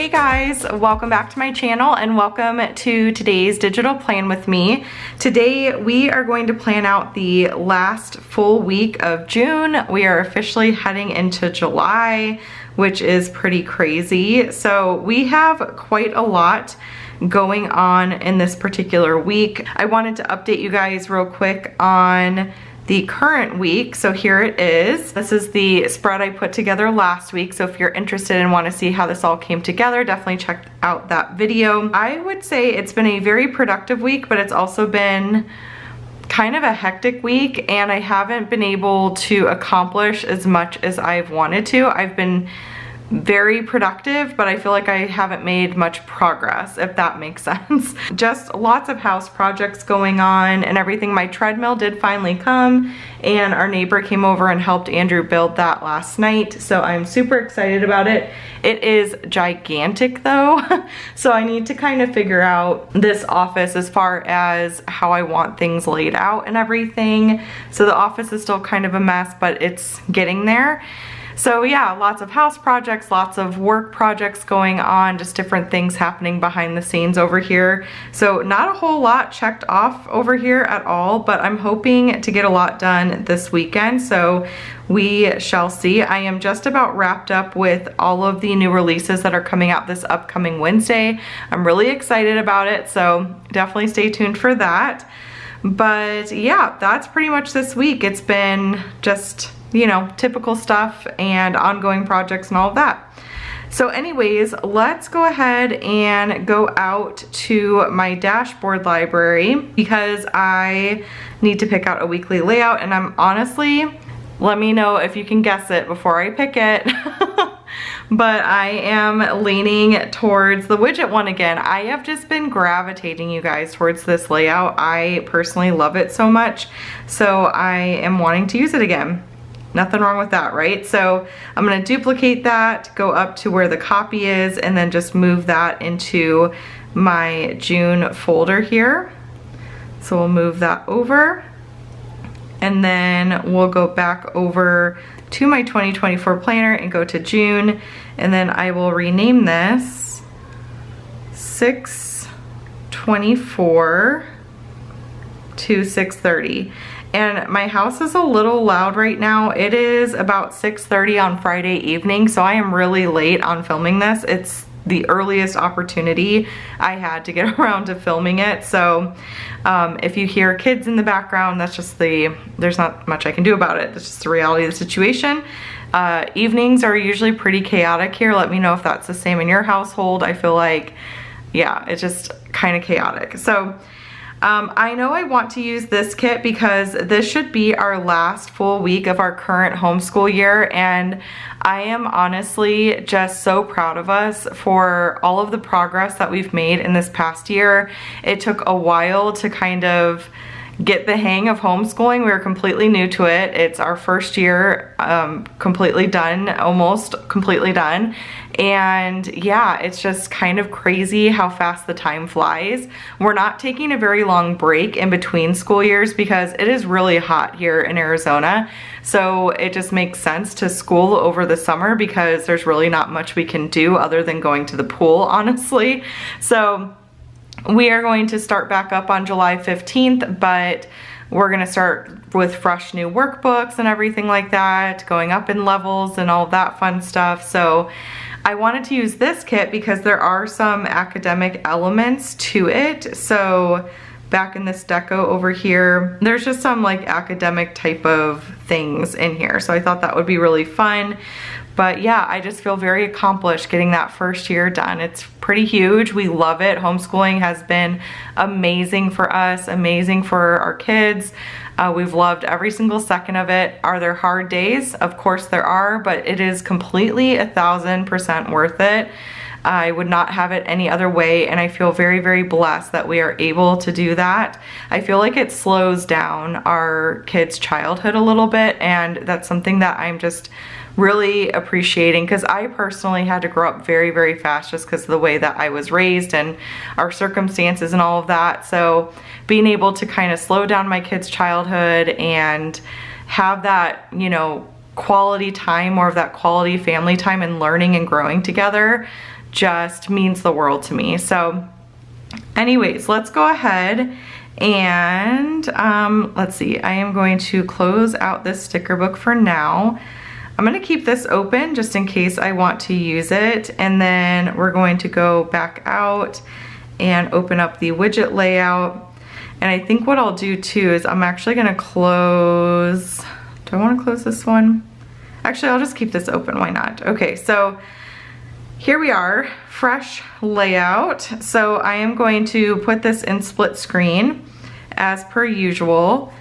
Hey guys, welcome back to my channel and welcome to today's digital plan with me. Today we are going to plan out the last full week of June. We are officially heading into July, which is pretty crazy. So we have quite a lot going on in this particular week. I wanted to update you guys real quick on the current week. So here it is. This is the spread I put together last week. So if you're interested and want to see how this all came together, definitely check out that video. I would say it's been a very productive week, but it's also been kind of a hectic week and I haven't been able to accomplish as much as I've wanted to. I've been very productive, but I feel like I haven't made much progress, if that makes sense. Just lots of house projects going on and everything. My treadmill did finally come and our neighbor came over and helped Andrew build that last night, so I'm super excited about it. It is gigantic though, so I need to kind of figure out this office as far as how I want things laid out and everything. So the office is still kind of a mess, but it's getting there. So yeah, lots of house projects, lots of work projects going on, just different things happening behind the scenes over here. So not a whole lot checked off over here at all, but I'm hoping to get a lot done this weekend. So we shall see. I am just about wrapped up with all of the new releases that are coming out this upcoming Wednesday. I'm really excited about it, so definitely stay tuned for that. But yeah, that's pretty much this week. It's been just, you know, typical stuff and ongoing projects and all of that. So anyways, let's go ahead and go out to my dashboard library because I need to pick out a weekly layout, and I'm honestly, let me know if you can guess it before I pick it. But I am leaning towards the widget one again. I have just been gravitating, you guys, towards this layout. I personally love it so much, so I am wanting to use it again. Nothing wrong with that, right? So I'm gonna duplicate that, go up to where the copy is, and then just move that into my June folder here. So we'll move that over, and then we'll go back over to my 2024 planner and go to June, and then I will rename this 6/24 to 6/30. And my house is a little loud right now. It is about 6:30 on Friday evening, so I am really late on filming this. It's the earliest opportunity I had to get around to filming it. So if you hear kids in the background, that's just there's not much I can do about it. That's just the reality of the situation. Evenings are usually pretty chaotic here. Let me know if that's the same in your household. I feel like, yeah, it's just kind of chaotic. So I know I want to use this kit because this should be our last full week of our current homeschool year, and I am honestly just so proud of us for all of the progress that we've made in this past year. It took a while to kind of get the hang of homeschooling. We were completely new to it. It's our first year completely done, almost completely done. And yeah, it's just kind of crazy how fast the time flies. We're not taking a very long break in between school years because it is really hot here in Arizona. So it just makes sense to school over the summer because there's really not much we can do other than going to the pool, honestly. So we are going to start back up on July 15th, but we're gonna start with fresh new workbooks and everything like that, going up in levels and all that fun stuff. So I wanted to use this kit because there are some academic elements to it. So back in this deco over here, there's just some like academic type of things in here. So I thought that would be really fun. But yeah, I just feel very accomplished getting that first year done. It's pretty huge. We love it. Homeschooling has been amazing for us, amazing for our kids. We've loved every single second of it. Are there hard days? Of course there are, but it is completely 1000% worth it. I would not have it any other way, and I feel very, very blessed that we are able to do that. I feel like it slows down our kids' childhood a little bit, and that's something that I'm just really appreciating because I personally had to grow up very, very fast just because of the way that I was raised and our circumstances and all of that. So being able to kind of slow down my kids' childhood and have that, you know, quality time, more of that quality family time and learning and growing together just means the world to me. So anyways, let's go ahead and let's see, I am going to close out this sticker book for now. I'm gonna keep this open just in case I want to use it, and then we're going to go back out and open up the widget layout. And I think what I'll do too is I'm actually gonna close, do I wanna close this one? Actually, I'll just keep this open, why not? Okay, so here we are, fresh layout. So I am going to put this in split screen as per usual,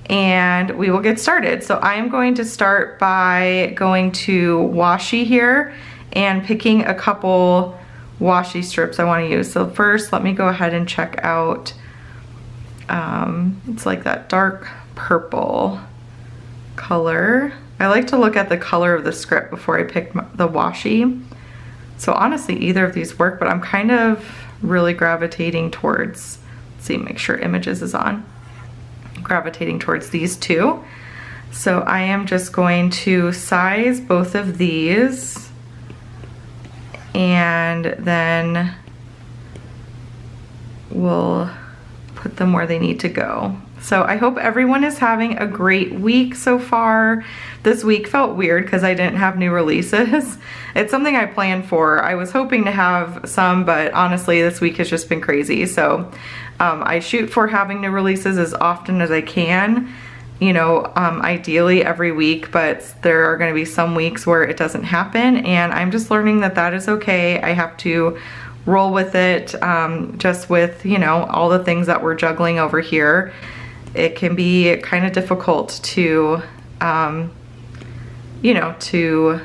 and we will get started. So I am going to start by going to washi here and picking a couple washi strips I want to use. So first, let me go ahead and check out, it's like that dark purple color. I like to look at the color of the script before I pick the washi. So honestly, either of these work, but I'm kind of really gravitating towards, let's see, make sure images is on. Gravitating towards these two. So I am just going to size both of these and then we'll put them where they need to go. So I hope everyone is having a great week so far. This week felt weird because I didn't have new releases. It's something I planned for. I was hoping to have some, but honestly, this week has just been crazy. So I shoot for having new releases as often as I can, you know, ideally every week, but there are gonna be some weeks where it doesn't happen, and I'm just learning that that is okay. I have to roll with it, just with, you know, all the things that we're juggling over here. It can be kind of difficult to, you know, to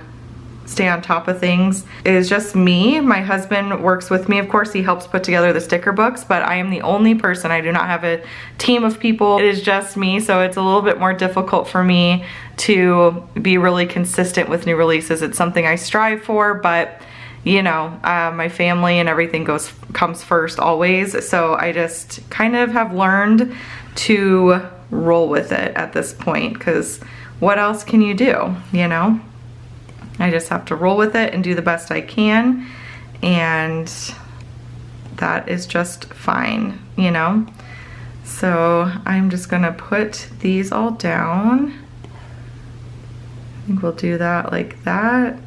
stay on top of things. It is just me. My husband works with me. Of course, he helps put together the sticker books, but I am the only person. I do not have a team of people. It is just me, so it's a little bit more difficult for me to be really consistent with new releases. It's something I strive for, but you know, my family and everything comes first always. So I just kind of have learned to roll with it at this point, because what else can you do, you know? I just have to roll with it and do the best I can, and that is just fine, you know? So I'm just gonna put these all down. I think we'll do that like that.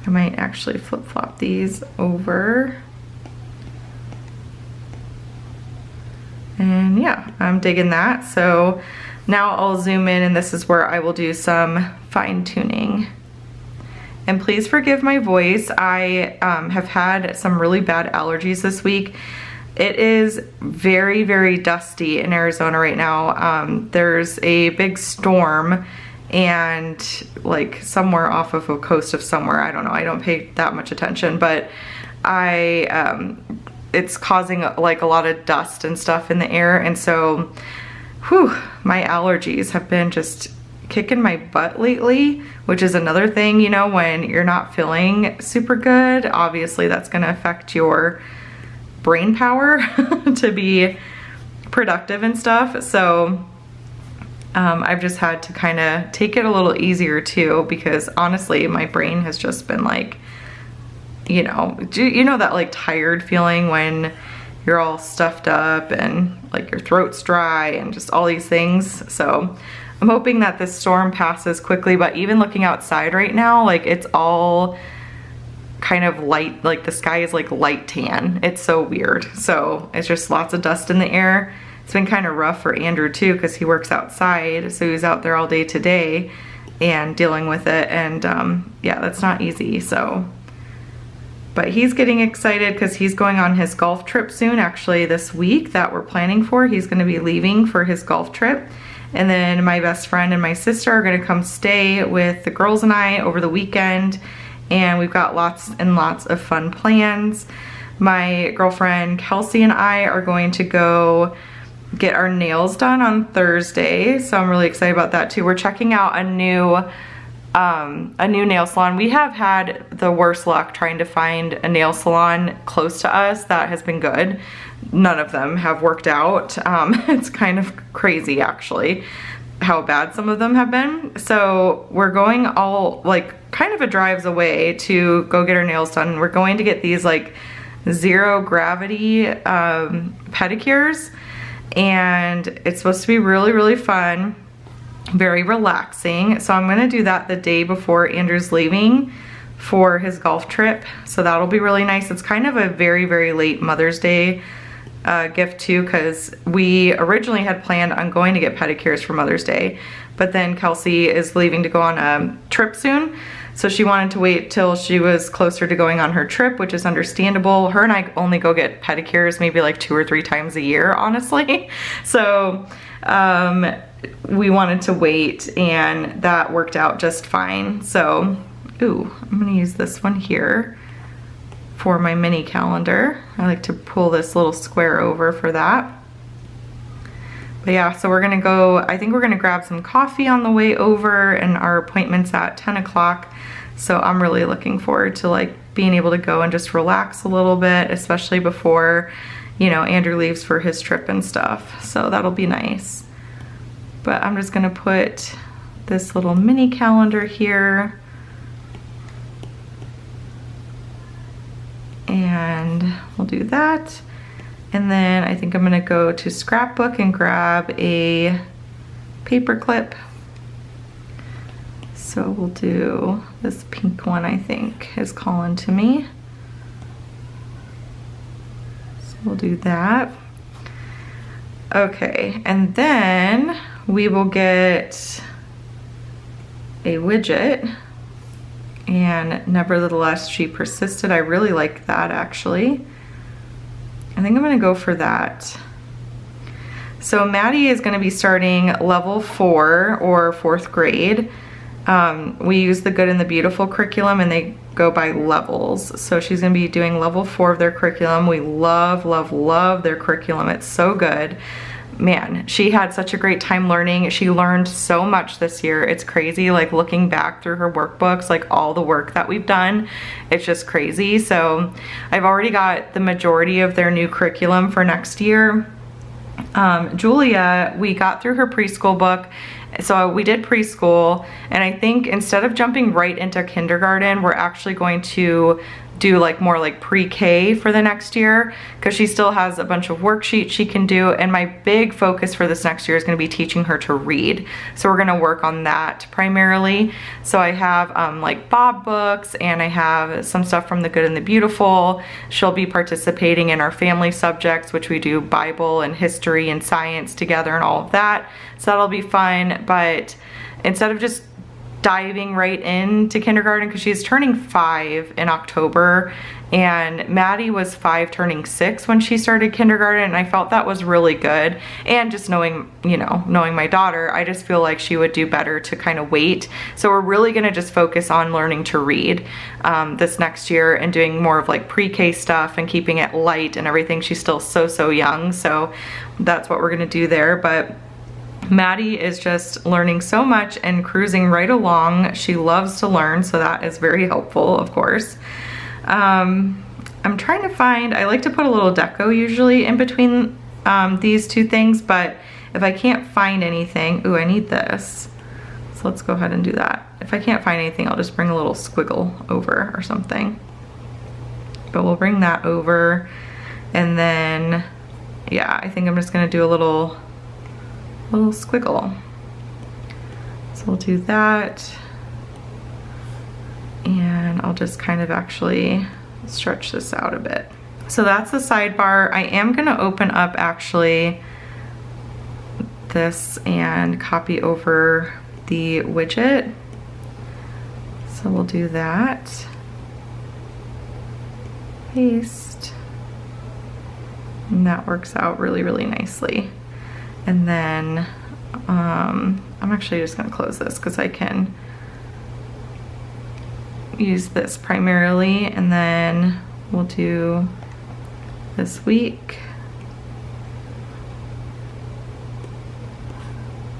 I might actually flip-flop these over. And yeah, I'm digging that. So now I'll zoom in, and this is where I will do some fine tuning. And please forgive my voice. I have had some really bad allergies this week. It is very, very dusty in Arizona right now. There's a big storm, and like somewhere off of a coast of somewhere, I don't know, I don't pay that much attention, but it's causing like a lot of dust and stuff in the air, and so whew, my allergies have been just kicking my butt lately, which is another thing, you know, when you're not feeling super good, obviously that's going to affect your brain power to be productive and stuff. So I've just had to kind of take it a little easier too, because honestly my brain has just been like, you know that like tired feeling when you're all stuffed up and like your throat's dry and just all these things. So I'm hoping that this storm passes quickly, but even looking outside right now, like it's all kind of light, like the sky is like light tan. It's so weird. So it's just lots of dust in the air. It's been kind of rough for Andrew too, because he works outside, so he's out there all day today and dealing with it, and yeah, that's not easy. So, but he's getting excited because he's going on his golf trip soon, actually this week that we're planning for. He's going to be leaving for his golf trip, and then my best friend and my sister are going to come stay with the girls and I over the weekend, and we've got lots and lots of fun plans. My girlfriend Kelsey and I are going to go get our nails done on Thursday, so I'm really excited about that too. We're checking out a new nail salon. We have had the worst luck trying to find a nail salon close to us that has been good. None of them have worked out. It's kind of crazy actually, how bad some of them have been. So we're going all like kind of a drives away to go get our nails done. We're going to get these like zero gravity pedicures, and it's supposed to be really, really fun, very relaxing. So I'm gonna do that the day before Andrew's leaving for his golf trip. So that'll be really nice. It's kind of a very, very late Mother's Day gift too, because we originally had planned on going to get pedicures for Mother's Day, but then Kelsey is leaving to go on a trip soon. So she wanted to wait till she was closer to going on her trip, which is understandable. Her and I only go get pedicures maybe like 2 or 3 times a year, honestly. So we wanted to wait, and that worked out just fine. So, ooh, I'm gonna use this one here for my mini calendar. I like to pull this little square over for that. But yeah, so we're gonna go, I think we're gonna grab some coffee on the way over, and our appointment's at 10 o'clock. So I'm really looking forward to like being able to go and just relax a little bit, especially before, you know, Andrew leaves for his trip and stuff. So that'll be nice. But I'm just gonna put this little mini calendar here. And we'll do that. And then I think I'm gonna go to Scrapbook and grab a paper clip. So we'll do this pink one, I think is calling to me. So we'll do that. Okay, and then we will get a widget. And nevertheless, she persisted. I really like that actually. I think I'm gonna go for that. So Maddie is gonna be starting level 4 or 4th grade. We use the Good and the Beautiful curriculum, and they go by levels. So she's gonna be doing level 4 of their curriculum. We love, love, love their curriculum. It's so good. Man, she had such a great time learning. She learned so much this year. It's crazy, like looking back through her workbooks, like all the work that we've done, it's just crazy. So I've already got the majority of their new curriculum for next year. Julia, we got through her preschool book. So we did preschool, and I think instead of jumping right into kindergarten, we're actually going to do like more like pre-K for the next year, because she still has a bunch of worksheets she can do, and my big focus for this next year is going to be teaching her to read. So we're going to work on that primarily. So I have like Bob books, and I have some stuff from the Good and the Beautiful. She'll be participating in our family subjects, which we do Bible and history and science together and all of that. So that'll be fun. But instead of just diving right into kindergarten, because she's turning 5 in October, and Maddie was 5 turning 6 when she started kindergarten, and I felt that was really good. And just knowing, you know, knowing my daughter, I just feel like she would do better to kind of wait. So we're really gonna just focus on learning to read this next year, and doing more of like pre-K stuff and keeping it light and everything. She's still so young, so that's what we're gonna do there. But Maddie is just learning so much and cruising right along. She loves to learn, so that is very helpful, of course. I'm trying to find, I like to put a little deco usually in between these two things, but if I can't find anything, ooh, I need this. So let's go ahead and do that. If I can't find anything, I'll just bring a little squiggle over or something. But we'll bring that over, and then, yeah, I think I'm just gonna do a little squiggle. So we'll do that, and I'll just kind of actually stretch this out a bit. So that's the sidebar. I am gonna open up actually this and copy over the widget. So we'll do that. Paste. And that works out really, really nicely. And then I'm actually just gonna close this because I can use this primarily, and then we'll do this week.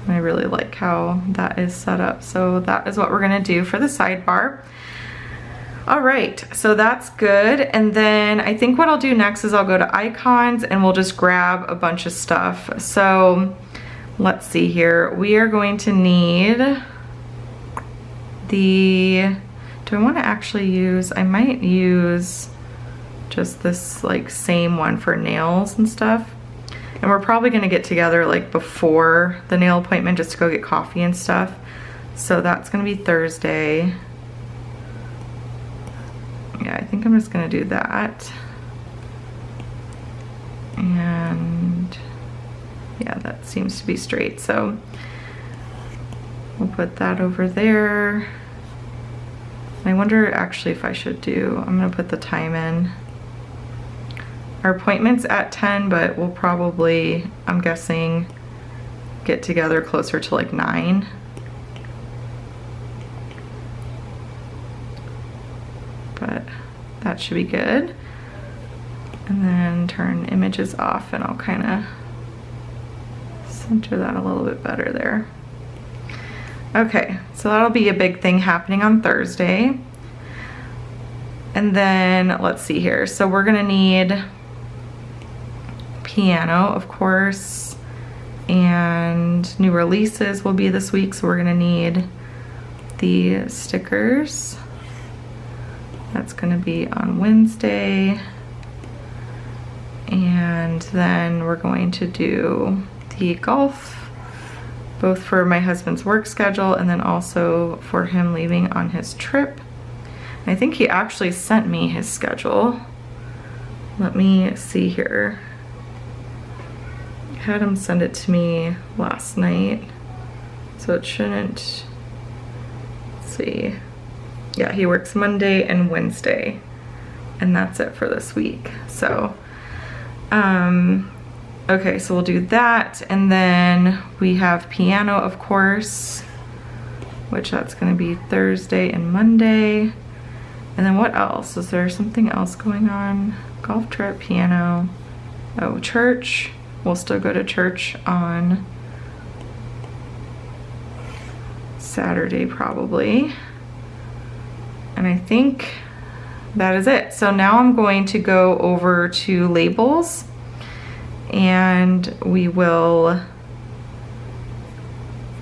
I really like how that is set up. So that is what we're gonna do for the sidebar. All right, so that's good. And then I think what I'll do next is I'll go to icons, and we'll just grab a bunch of stuff. So let's see here. We are going to need the, do I want to actually use, I might use just this like same one for nails and stuff. And we're probably gonna get together like before the nail appointment just to go get coffee and stuff. So that's gonna be Thursday. Yeah, I think I'm just gonna do that. And yeah, that seems to be straight. So we'll put that over there. I wonder actually if I should do, I'm gonna put the time in. Our appointment's at 10, but we'll probably, I'm guessing, get together closer to like 9. But that should be good. And then turn images off and I'll kind of center that a little bit better there. Okay, so that'll be a big thing happening on Thursday. And then let's see here. So we're gonna need piano, of course, and new releases will be this week, so we're gonna need the stickers. That's gonna be on Wednesday. And then we're going to do the golf, both for my husband's work schedule and then also for him leaving on his trip. I think he actually sent me his schedule. Let me see here. I had him send it to me last night, so it shouldn't, let's see. Yeah, he works Monday and Wednesday, and that's it for this week. So, okay, so we'll do that, and then we have piano, of course, which that's gonna be Thursday and Monday. And then what else? Is there something else going on? Golf trip, piano, oh, church. We'll still go to church on Saturday probably. And I think that is it. So now I'm going to go over to labels and we will,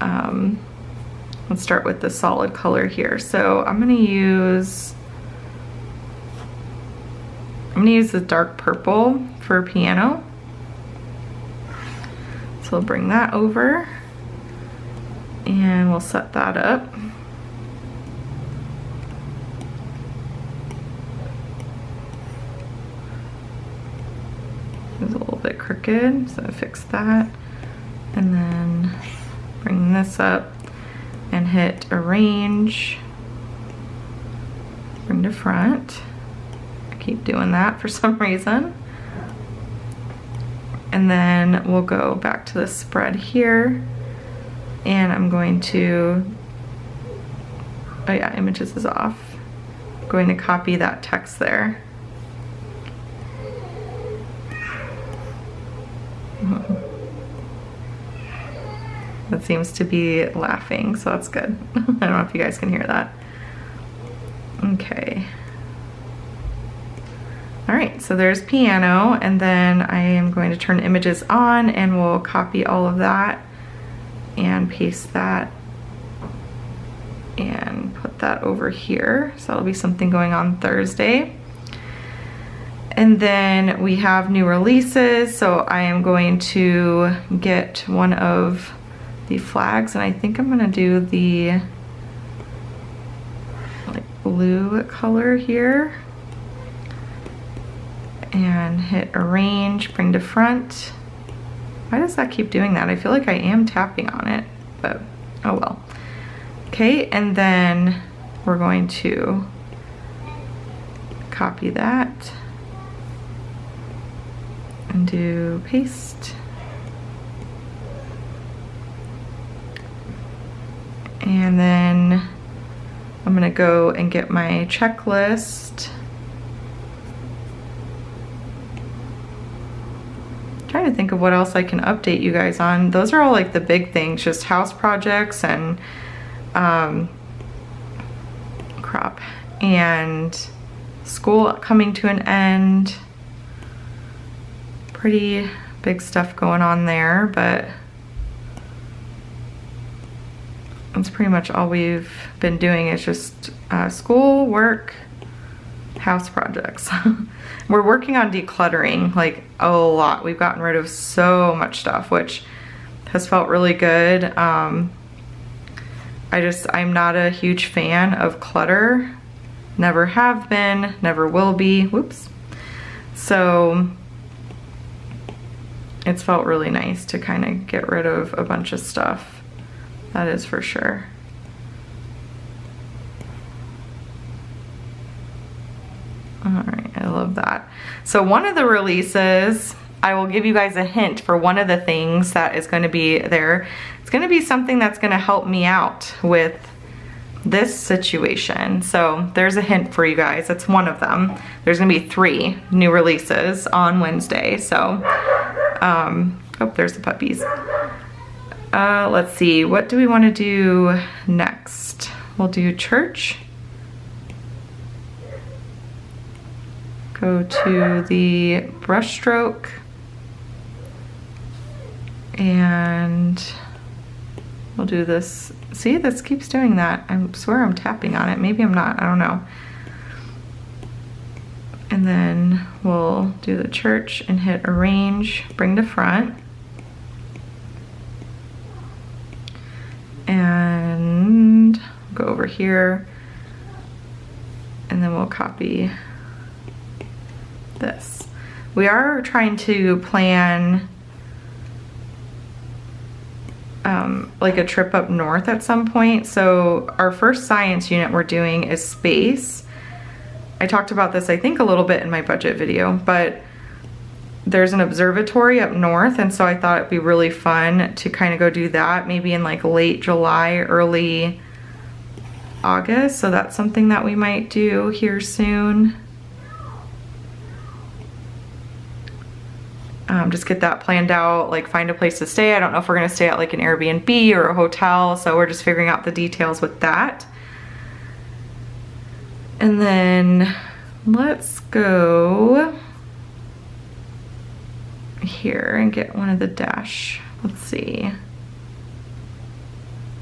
let's start with the solid color here. So I'm gonna use the dark purple for piano. So we'll bring that over and we'll set that up. It was a little bit crooked, so fix that. And then bring this up and hit arrange, bring to front. I keep doing that for some reason. And then we'll go back to the spread here and I'm going to, oh yeah, images is off. I'm going to copy that text there. That seems to be laughing, so that's good. I don't know if you guys can hear that. Okay. All right, so there's piano, and then I am going to turn images on and we'll copy all of that and paste that and put that over here. So that'll be something going on Thursday. And then we have new releases, so I am going to get one of the flags, and I think I'm gonna do the like blue color here. And hit arrange, bring to front. Why does that keep doing that? I feel like I am tapping on it, but oh well. Okay, and then we're going to copy that and do paste. And then I'm gonna go and get my checklist. Trying to think of what else I can update you guys on. Those are all like the big things, just house projects and crop and school coming to an end. Pretty big stuff going on there, but that's pretty much all we've been doing is just school, work, house projects. We're working on decluttering like a lot. We've gotten rid of so much stuff, which has felt really good. I'm not a huge fan of clutter. Never have been, never will be. Whoops. So it's felt really nice to kind of get rid of a bunch of stuff. That is for sure. All right, I love that. So one of the releases, I will give you guys a hint for one of the things that is going to be there. It's going to be something that's going to help me out with this situation. So there's a hint for you guys. That's one of them. There's going to be 3 new releases on Wednesday. So, oh, there's the puppies. Let's see, what do we want to do next? We'll do church. Go to the brushstroke. And we'll do this. See, this keeps doing that. I swear I'm tapping on it. Maybe I'm not, I don't know. And then we'll do the church and hit arrange, bring to front. And go over here. And then we'll copy this. We are trying to plan like a trip up north at some point. So our first science unit we're doing is space. I talked about this, I think, a little bit in my budget video, but there's an observatory up north, and so I thought it'd be really fun to kind of go do that, maybe in like late July, early August. So that's something that we might do here soon. Just get that planned out, like find a place to stay. I don't know if we're gonna stay at like an Airbnb or a hotel, so we're just figuring out the details with that. And then let's go here and get one of the dash. Let's see.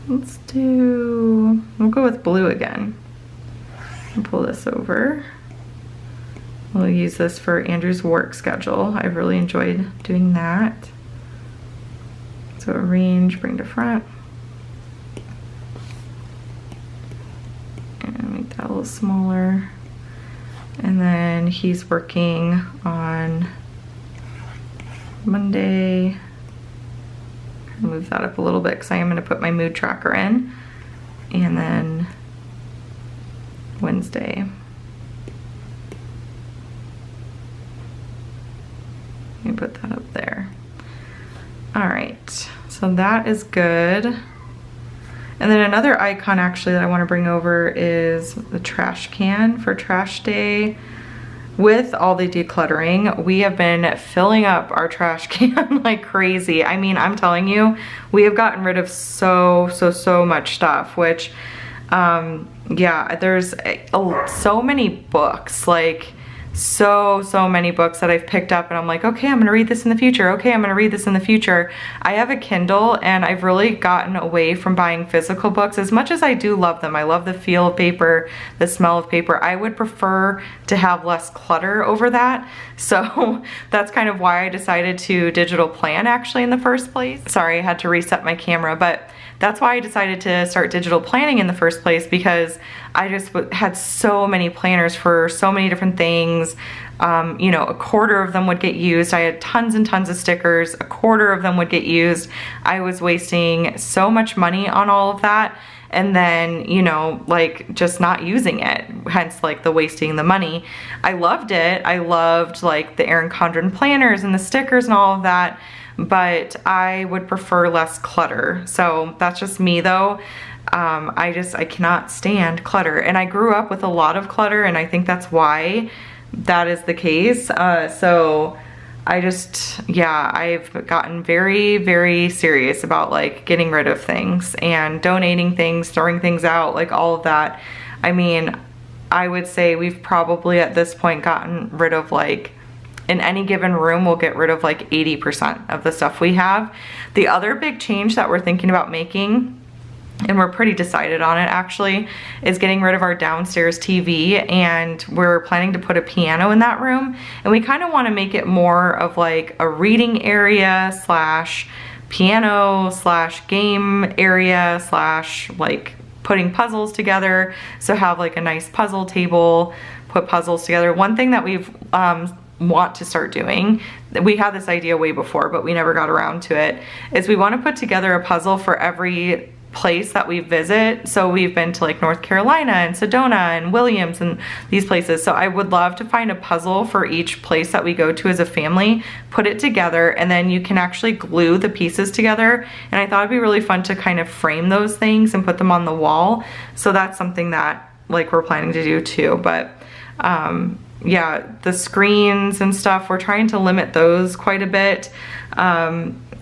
We'll go with blue again. And pull this over. We'll use this for Andrew's work schedule. I've really enjoyed doing that. So arrange, bring to front. And make that a little smaller. And then he's working on Monday. Move that up a little bit because I am going to put my mood tracker in. And then Wednesday. Let me put that up there. All right, so that is good. And then another icon actually that I want to bring over is the trash can for trash day. With all the decluttering, we have been filling up our trash can like crazy. I mean, I'm telling you, we have gotten rid of so much stuff, which, yeah, there's so many books, like so many books that I've picked up and I'm like, okay, I'm gonna read this in the future. Okay, I'm gonna read this in the future. I have a Kindle and I've really gotten away from buying physical books as much as I do love them. I love the feel of paper, the smell of paper. I would prefer to have less clutter over that. So that's kind of why I decided to digital plan actually in the first place. Sorry, I had to reset my camera, but that's why I decided to start digital planning in the first place, because I just had so many planners for so many different things. You know, a quarter of them would get used. I had tons and tons of stickers. A quarter of them would get used. I was wasting so much money on all of that. And then, you know, like just not using it, hence like the wasting the money. I loved it. I loved like the Erin Condren planners and the stickers and all of that, but I would prefer less clutter. So that's just me though. I cannot stand clutter, and I grew up with a lot of clutter, and I think that's why that is the case. So yeah, I've gotten very serious about like getting rid of things and donating things, throwing things out, like all of that. I mean, I would say we've probably at this point gotten rid of, like, in any given room, we'll get rid of like 80% of the stuff we have. The other big change that we're thinking about making and we're pretty decided on it actually, is getting rid of our downstairs TV, and we're planning to put a piano in that room, and we kind of want to make it more of like a reading area slash piano slash game area slash like putting puzzles together. So have like a nice puzzle table, put puzzles together. One thing that we've want to start doing, we had this idea way before but we never got around to it, is we want to put together a puzzle for every place that we visit. So we've been to like North Carolina and Sedona and Williams and these places. So I would love to find a puzzle for each place that we go to as a family, put it together, and then you can actually glue the pieces together. And I thought it'd be really fun to kind of frame those things and put them on the wall. So that's something that like we're planning to do too. But yeah, the screens and stuff, we're trying to limit those quite a bit.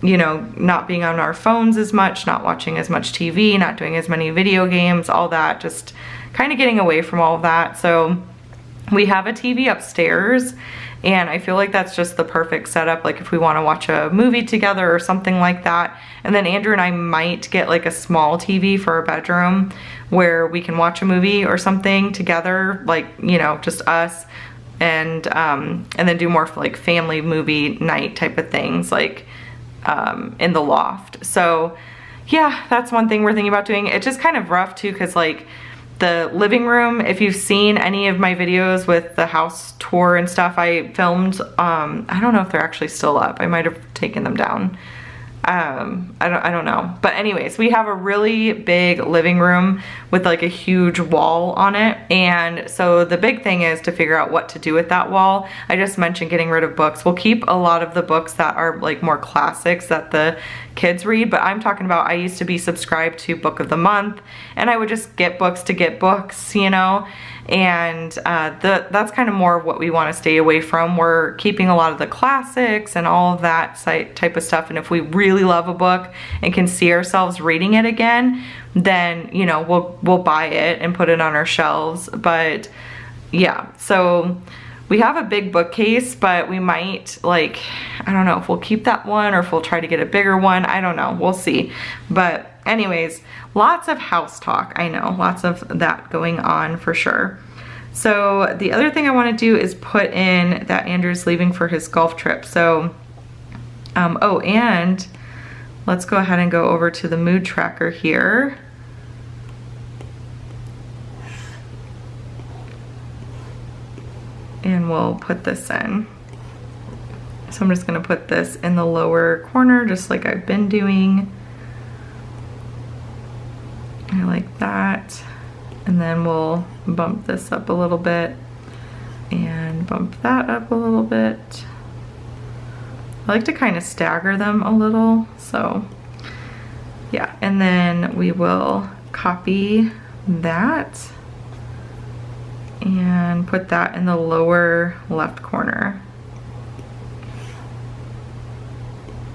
You know, not being on our phones as much, not watching as much TV, not doing as many video games, all that, just kind of getting away from all of that. So we have a TV upstairs, and I feel like that's just the perfect setup, like if we want to watch a movie together or something like that. And then Andrew and I might get like a small TV for our bedroom where we can watch a movie or something together, like, you know, just us, and then do more like family movie night type of things, like in the loft. So yeah, that's one thing we're thinking about doing. It's just kind of rough too, because like the living room, if you've seen any of my videos with the house tour and stuff I filmed, I don't know if they're actually still up. I might have taken them down. I don't know. But anyways, we have a really big living room with like a huge wall on it. And so the big thing is to figure out what to do with that wall. I just mentioned getting rid of books. We'll keep a lot of the books that are like more classics that the kids read, but I'm talking about, I used to be subscribed to Book of the Month, and I would just get books to get books, you know, and that's kind of more of what we want to stay away from. We're keeping a lot of the classics and all of that type of stuff, and if we really love a book and can see ourselves reading it again, then, you know, we'll buy it and put it on our shelves. But yeah, so we have a big bookcase, but we might, like, I don't know if we'll keep that one or if we'll try to get a bigger one. I don't know, we'll see. But anyways, lots of house talk. I know, lots of that going on for sure. So the other thing I want to do is put in that Andrew's leaving for his golf trip. So, oh, and let's go ahead and go over to the mood tracker here. And we'll put this in. So I'm just gonna put this in the lower corner, just like I've been doing. I like that. And then we'll bump this up a little bit and bump that up a little bit. I like to kind of stagger them a little, so yeah. And then we will copy that and put that in the lower left corner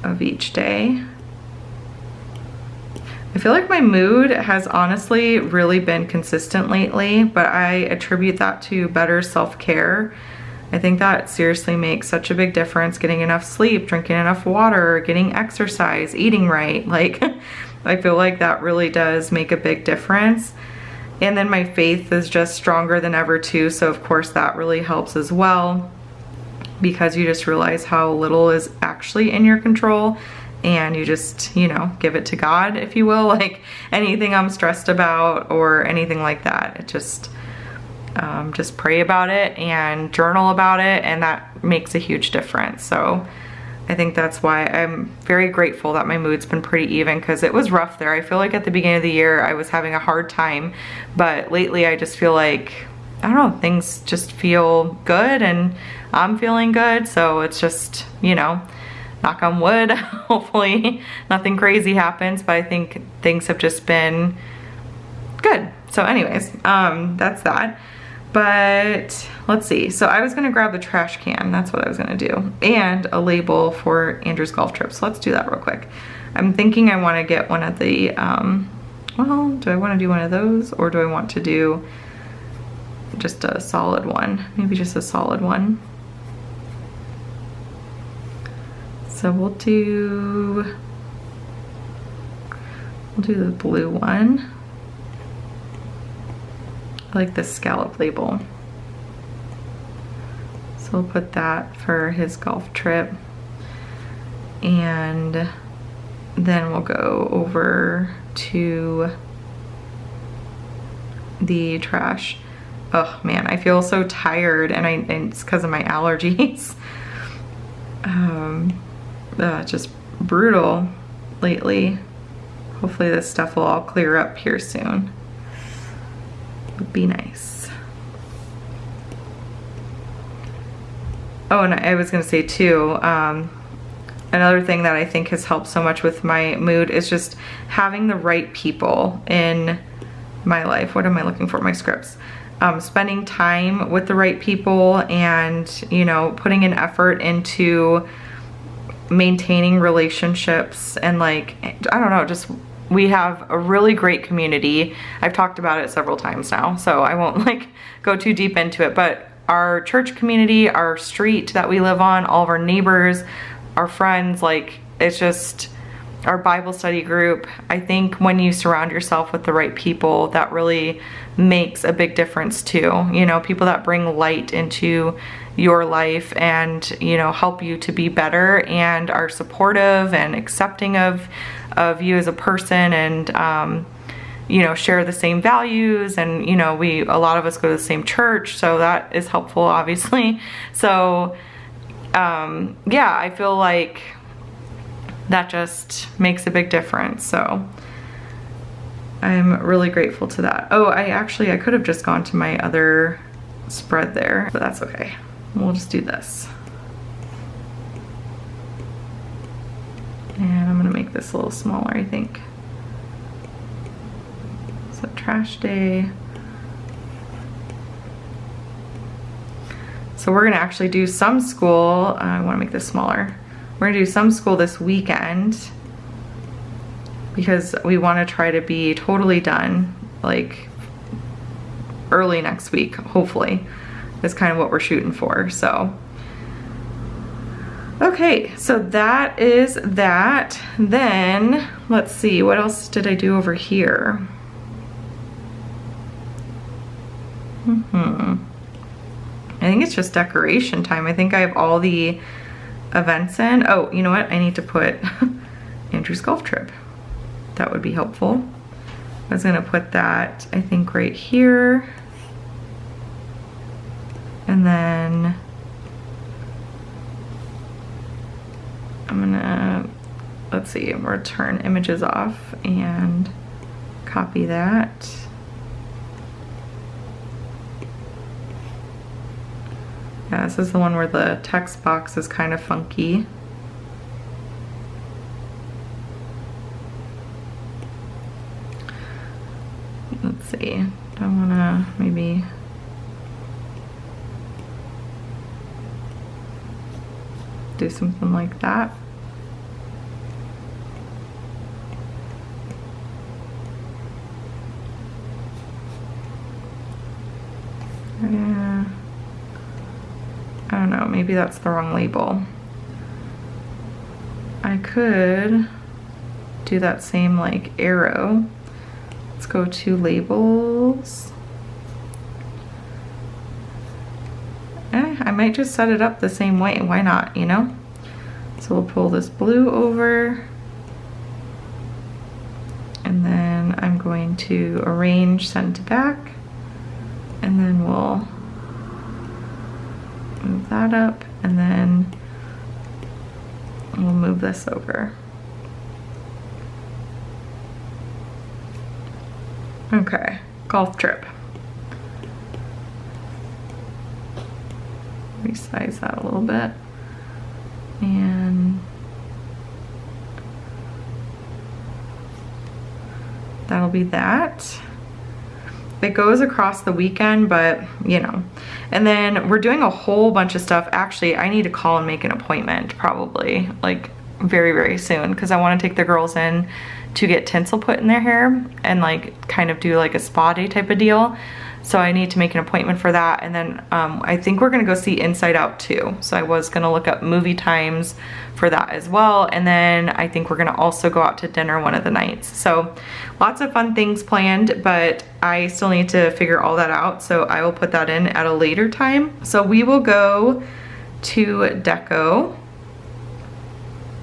of each day. I feel like my mood has honestly really been consistent lately, but I attribute that to better self-care. I think that seriously makes such a big difference. Getting enough sleep, drinking enough water, getting exercise, eating right. Like, I feel like that really does make a big difference. And then my faith is just stronger than ever too, so of course that really helps as well, because you just realize how little is actually in your control, and you just, you know, give it to God, if you will. Like anything I'm stressed about or anything like that, it just pray about it and journal about it, and that makes a huge difference. So I think that's why I'm very grateful that my mood's been pretty even, because it was rough there. I feel like at the beginning of the year I was having a hard time, but lately I just feel like, I don't know, things just feel good and I'm feeling good. So it's just, you know, knock on wood, hopefully nothing crazy happens, but I think things have just been good. So anyways, that's that. But let's see, so I was gonna grab the trash can, that's what I was gonna do, and a label for Andrew's golf trip. So let's do that real quick. I'm thinking I wanna get one of the, well, do I wanna do one of those, or do I want to do just a solid one? Maybe just a solid one. So we'll We'll do the blue one. I like this scallop label. So we'll put that for his golf trip. And then we'll go over to the trash. Oh man, I feel so tired, and it's because of my allergies. Just brutal lately. Hopefully this stuff will all clear up here soon. Would be nice. Oh, and I was gonna say too, another thing that I think has helped so much with my mood is just having the right people in my life. What am I looking for? My scripts. Spending time with the right people, and you know, putting an effort into maintaining relationships, and like, I don't know, just we have a really great community. I've talked about it several times now, so I won't like go too deep into it, but our church community, our street that we live on, all of our neighbors, our friends, like it's just our Bible study group. I think when you surround yourself with the right people, that really makes a big difference too. You know, people that bring light into your life and, you know, help you to be better and are supportive and accepting of you as a person, and you know, share the same values, and you know, a lot of us go to the same church, so that is helpful, obviously. So yeah, I feel like that just makes a big difference. So I'm really grateful to that. Oh, I could have just gone to my other spread there, but that's okay. We'll just do this. And I'm gonna make this a little smaller, I think. So trash day. So we're gonna actually do some school. I wanna make this smaller. We're gonna do some school this weekend because we wanna try to be totally done like early next week, hopefully. That's kind of what we're shooting for, so. Okay, so that is that. Then, let's see, what else did I do over here? I think it's just decoration time. I think I have all the events in. Oh, you know what? I need to put Andrew's golf trip. That would be helpful. I was gonna put that, I think, right here. And then I'm gonna, let's see, I'm gonna turn images off and copy that. Yeah, this is the one where the text box is kind of funky. Let's see, I wanna maybe do something like that. Yeah. I don't know, maybe that's the wrong label. I could do that same like arrow. Let's go to labels. I might just set it up the same way, why not, you know? So we'll pull this blue over, and then I'm going to arrange send to back, and then we'll move that up, and then we'll move this over. Okay, golf trip. Resize that a little bit, and that'll be that. It goes across the weekend, but you know. And then we're doing a whole bunch of stuff. Actually, I need to call and make an appointment probably like very, very soon, because I want to take the girls in to get tinsel put in their hair and like kind of do like a spa day type of deal. So I need to make an appointment for that. And then I think we're gonna go see Inside Out 2. So I was gonna look up movie times for that as well. And then I think we're gonna also go out to dinner one of the nights. So lots of fun things planned, but I still need to figure all that out. So I will put that in at a later time. So we will go to Deco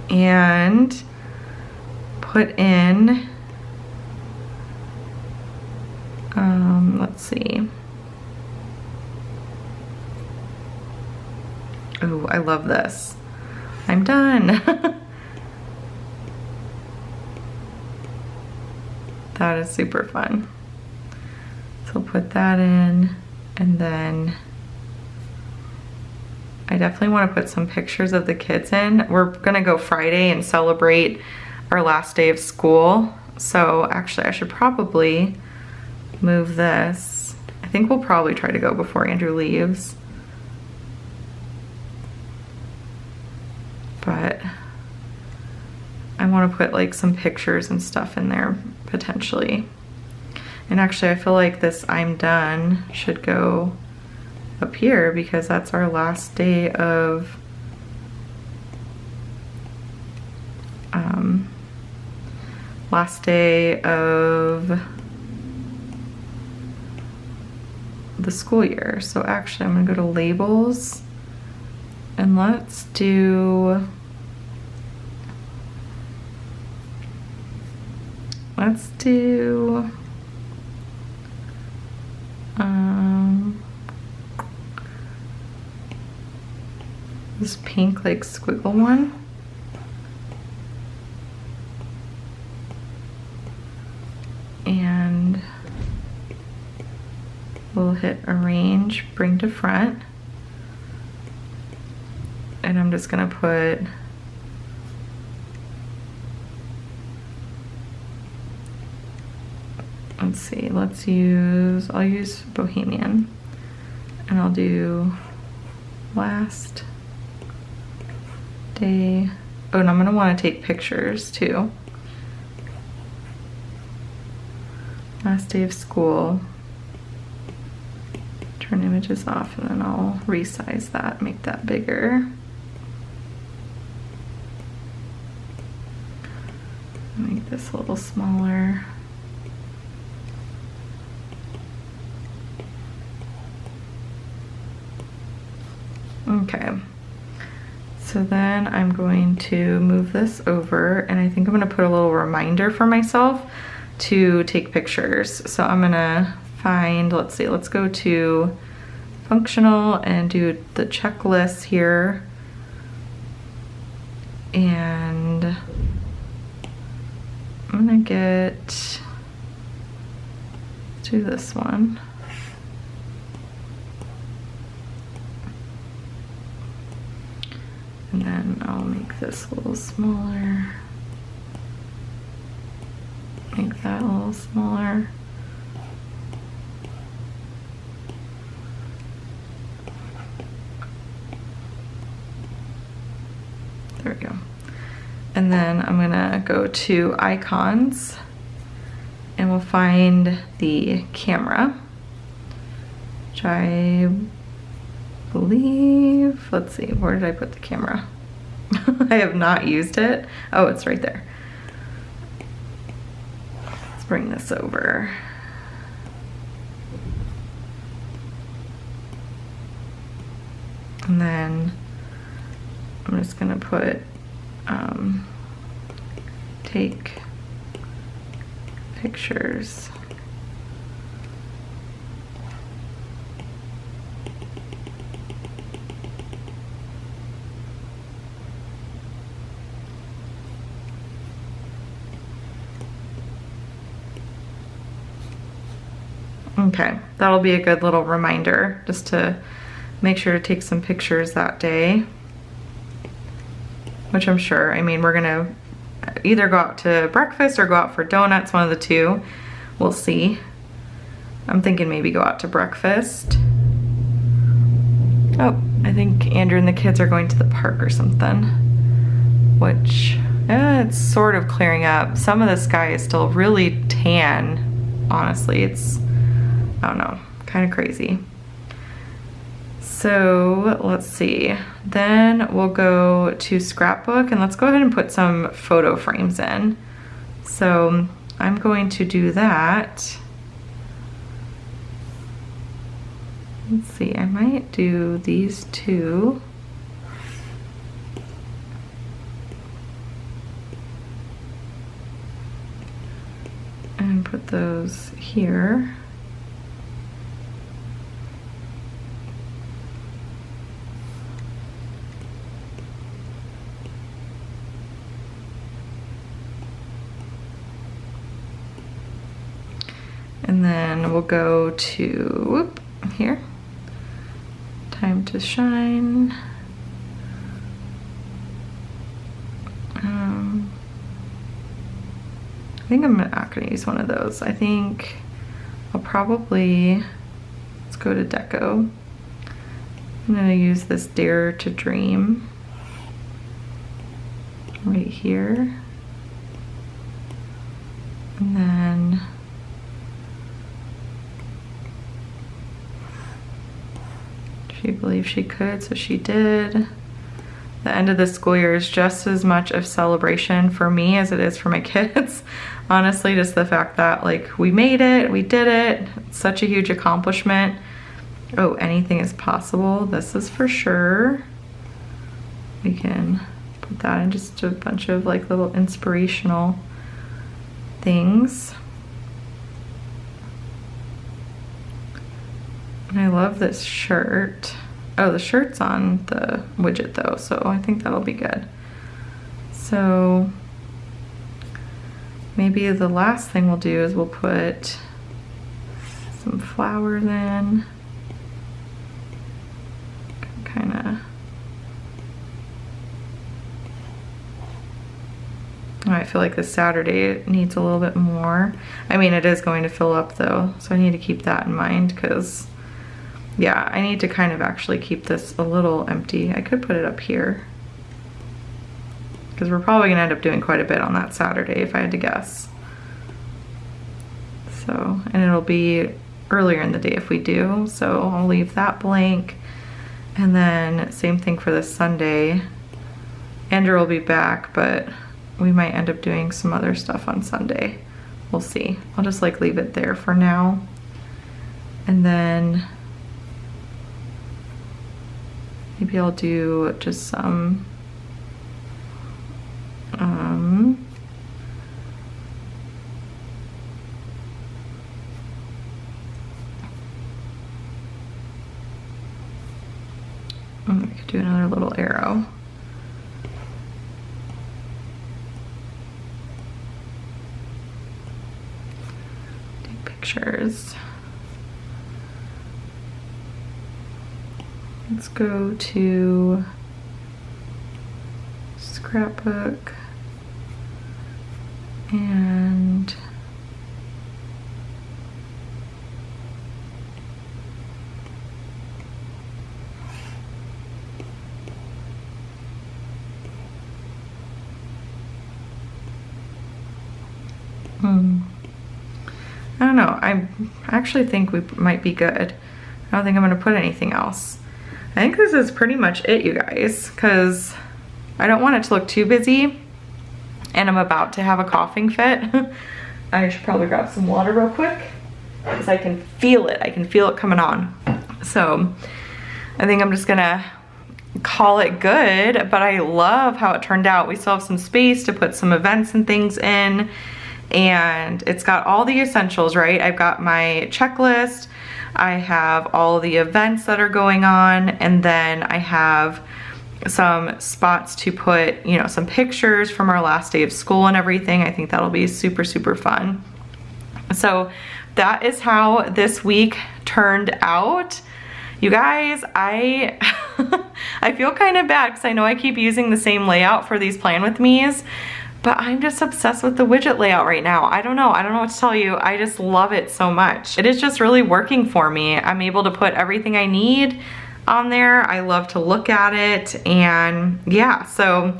and put in, let's see. Oh, I love this. I'm done. That is super fun. So put that in, and then I definitely want to put some pictures of the kids in. We're gonna go Friday and celebrate our last day of school. So actually I should probably move this. I think we'll probably try to go before Andrew leaves. But I want to put like some pictures and stuff in there potentially. And actually I feel like this I'm done should go up here because that's our last day of the school year. So actually I'm gonna go to labels and let's do this pink like squiggle one. And we'll hit arrange, bring to front. And I'm just gonna put let's see, I'll use Bohemian, and I'll do last day. Oh, and I'm gonna wanna take pictures too. Last day of school. Turn images off, and then I'll resize that, make that bigger. Make this a little smaller. Okay, so then I'm going to move this over, and I think I'm gonna put a little reminder for myself to take pictures. So I'm gonna find, let's see, let's go to functional and do the checklist here. And I'm gonna let's do this one. And then I'll make this a little smaller. Make that a little smaller. There we go. And then I'm gonna go to icons and we'll find the camera, which I believe, let's see, where did I put the camera? I have not used it. Oh, it's right there. Let's bring this over. And then I'm just gonna put take pictures. Okay, that'll be a good little reminder just to make sure to take some pictures that day. Which I'm sure, I mean, we're gonna either go out to breakfast or go out for donuts, one of the two. We'll see. I'm thinking maybe go out to breakfast. Oh, I think Andrew and the kids are going to the park or something. Which, it's sort of clearing up. Some of the sky is still really tan, honestly. It's, I don't know, kind of crazy. So let's see, then we'll go to scrapbook and let's go ahead and put some photo frames in. So I'm going to do that. Let's see, I might do these two. And put those here. And then we'll go to, whoop, here. Time to shine. I think I'm not gonna use one of those. I think I'll probably, let's go to deco. I'm gonna use this Dare to Dream right here. And then she believed she could, so she did. The end of the school year is just as much of celebration for me as it is for my kids. Honestly, just the fact that like we made it, we did it, it's such a huge accomplishment. Oh, anything is possible. This is for sure. We can put that in just a bunch of like little inspirational things. And I love this shirt. Oh, the shirt's on the widget though, so I think that'll be good. So maybe the last thing we'll do is we'll put some flowers in. Kinda. Oh, I feel like this Saturday needs a little bit more. I mean, it is going to fill up though, so I need to keep that in mind because yeah, I need to kind of actually keep this a little empty. I could put it up here because we're probably gonna end up doing quite a bit on that Saturday if I had to guess. So, and it'll be earlier in the day if we do, so I'll leave that blank. And then same thing for this Sunday. Andrew will be back, but we might end up doing some other stuff on Sunday. We'll see. I'll just like leave it there for now. And then maybe I'll do just some I could do another little arrow. Take pictures. Let's go to scrapbook and I don't know. I actually think we might be good. I don't think I'm gonna put anything else. I think this is pretty much it, you guys, because I don't want it to look too busy and I'm about to have a coughing fit. I should probably grab some water real quick because I can feel it. I can feel it coming on. So I think I'm just gonna call it good, but I love how it turned out. We still have some space to put some events and things in, and it's got all the essentials, right? I've got my checklist, I have all the events that are going on, and then I have some spots to put, you know, some pictures from our last day of school and everything. I think that'll be super, super fun. So that is how this week turned out. You guys, I feel kind of bad because I know I keep using the same layout for these Plan With Me's, but I'm just obsessed with the widget layout right now. I don't know what to tell you. I just love it so much. It is just really working for me. I'm able to put everything I need on there. I love to look at it, and yeah, so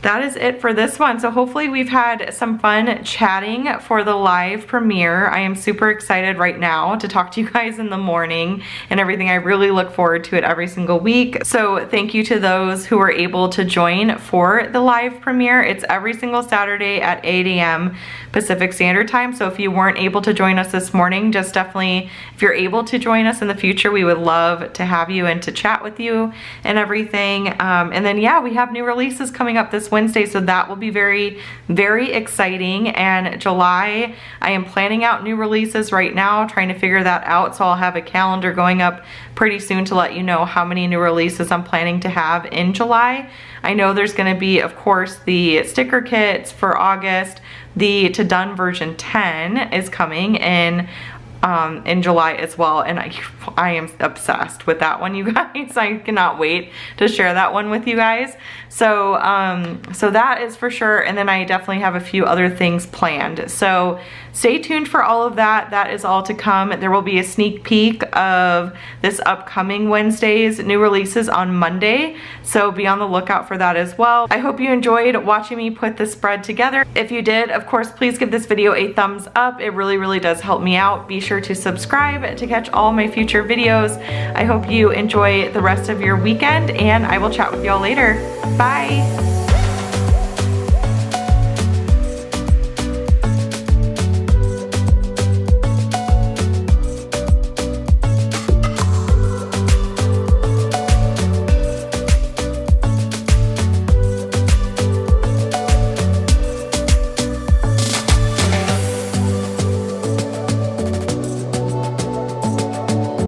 that is it for this one. So hopefully we've had some fun chatting for the live premiere. I am super excited right now to talk to you guys in the morning and everything. I really look forward to it every single week. So thank you to those who were able to join for the live premiere. It's every single Saturday at 8 a.m. Pacific Standard Time. So if you weren't able to join us this morning, just definitely, if you're able to join us in the future, we would love to have you and to chat with you and everything. And then yeah, we have new releases coming up this Wednesday, so that will be very, very exciting. And July, I am planning out new releases right now, trying to figure that out. So I'll have a calendar going up pretty soon to let you know how many new releases I'm planning to have in July. I know there's going to be, of course, the sticker kits for August. The To Done version 10 is coming in July as well, and I am obsessed with that one, you guys. I cannot wait to share that one with you guys. So so that is for sure, and then I definitely have a few other things planned. So stay tuned for all of that. That is all to come. There will be a sneak peek of this upcoming Wednesday's new releases on Monday, so be on the lookout for that as well. I hope you enjoyed watching me put this spread together. If you did, of course, please give this video a thumbs up. It really, really does help me out. Be sure to subscribe to catch all my future videos. I hope you enjoy the rest of your weekend, and I will chat with y'all later. Bye!